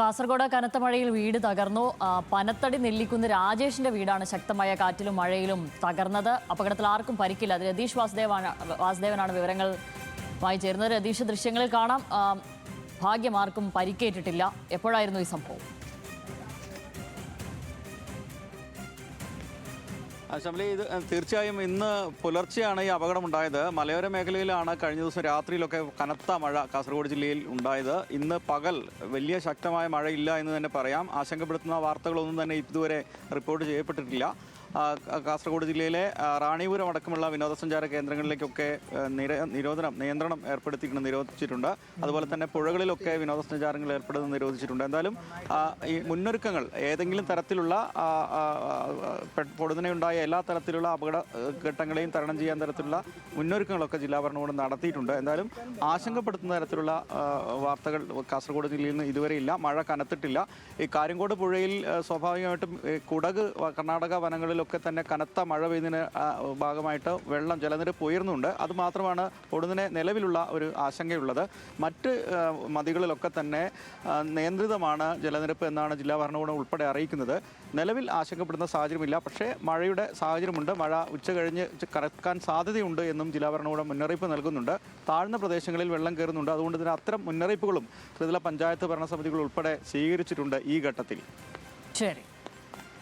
കാസർഗോഡ് കനത്ത മഴയിൽ വീട് തകർന്നു. പനത്തടി നെല്ലിക്കുന്ന് രാജേഷിന്റെ വീടാണ് ശക്തമായ കാറ്റിലും മഴയിലും തകർന്നത്. അപകടത്തിൽ ആർക്കും പരിക്കില്ല. അത് രതീഷ് വാസുദേവനാണ് വിവരങ്ങളുമായി ചേരുന്നത്. രതീഷ്, ദൃശ്യങ്ങളിൽ കാണാം, ഭാഗ്യം ആർക്കും പരിക്കേറ്റിട്ടില്ല. എപ്പോഴായിരുന്നു ഈ സംഭവം? ശമലി, ഇത് തീർച്ചയായും ഇന്ന് പുലർച്ചെയാണ് ഈ അപകടമുണ്ടായത്. മലയോര മേഖലയിലാണ് കഴിഞ്ഞ ദിവസം രാത്രിയിലൊക്കെ കനത്ത മഴ കാസർഗോഡ് ജില്ലയിൽ ഉണ്ടായത്. ഇന്ന് പകൽ വലിയ ശക്തമായ മഴയില്ല എന്ന് തന്നെ പറയാം. ആശങ്കപ്പെടുത്തുന്ന വാർത്തകളൊന്നും തന്നെ ഇതുവരെ റിപ്പോർട്ട് ചെയ്യപ്പെട്ടിട്ടില്ല. കാസർഗോഡ് ജില്ലയിലെ റാണിപുരം അടക്കമുള്ള വിനോദസഞ്ചാര കേന്ദ്രങ്ങളിലേക്കൊക്കെ നിയന്ത്രണം നിരോധിച്ചിട്ടുണ്ട്. അതുപോലെ തന്നെ പുഴകളിലൊക്കെ വിനോദസഞ്ചാരങ്ങൾ ഏർപ്പെടുന്നത് നിരോധിച്ചിട്ടുണ്ട്. എന്തായാലും ഈ മുന്നൊരുക്കങ്ങൾ ഏതെങ്കിലും തരത്തിലുള്ള പൊടുന്നനെയുണ്ടായ എല്ലാ തരത്തിലുള്ള അപകട ഘട്ടങ്ങളെയും തരണം ചെയ്യാൻ തരത്തിലുള്ള മുന്നൊരുക്കങ്ങളൊക്കെ ജില്ലാ ഭരണകൂടം നടത്തിയിട്ടുണ്ട്. എന്തായാലും ആശങ്കപ്പെടുത്തുന്ന തരത്തിലുള്ള വാർത്തകൾ കാസർഗോഡ് ജില്ലയിൽ നിന്ന് ഇതുവരെ ഇല്ല. മഴ കനത്തിട്ടില്ല. ഈ കാര്യങ്കോട് പുഴയിൽ സ്വാഭാവികമായിട്ടും കുടക് കർണാടക വനങ്ങളിൽ ഒക്കെ തന്നെ കനത്ത മഴ പെയ്യുന്നതിന് ഭാഗമായിട്ട് ജലനിരപ്പ് ഉയർന്നുണ്ട്. അതുമാത്രമാണ് പൊടുന്നനെ നിലവിലുള്ള ഒരു ആശങ്കയുള്ളത്. മറ്റ് നദികളിലൊക്കെ തന്നെ നിയന്ത്രിതമാണ് ജലനിരപ്പ് എന്നാണ് ജില്ലാ ഭരണകൂടം ഉൾപ്പെടെ അറിയിക്കുന്നത്. നിലവിൽ ആശങ്കപ്പെടുന്ന സാഹചര്യമില്ല. പക്ഷേ മഴയുടെ സാഹചര്യമുണ്ട്. മഴ ഉച്ച കഴിഞ്ഞ് കനക്കാൻ സാധ്യതയുണ്ട് എന്നും ജില്ലാ ഭരണകൂടം മുന്നറിയിപ്പ് നൽകുന്നുണ്ട്. താഴ്ന്ന പ്രദേശങ്ങളിൽ വെള്ളം കയറുന്നുണ്ട്. അതുകൊണ്ട് തന്നെ അത്തരം മുന്നറിയിപ്പുകളും ത്രിതല പഞ്ചായത്ത് ഭരണസമിതികൾ ഉൾപ്പെടെ സ്വീകരിച്ചിട്ടുണ്ട് ഈ ഘട്ടത്തിൽ. ശരി.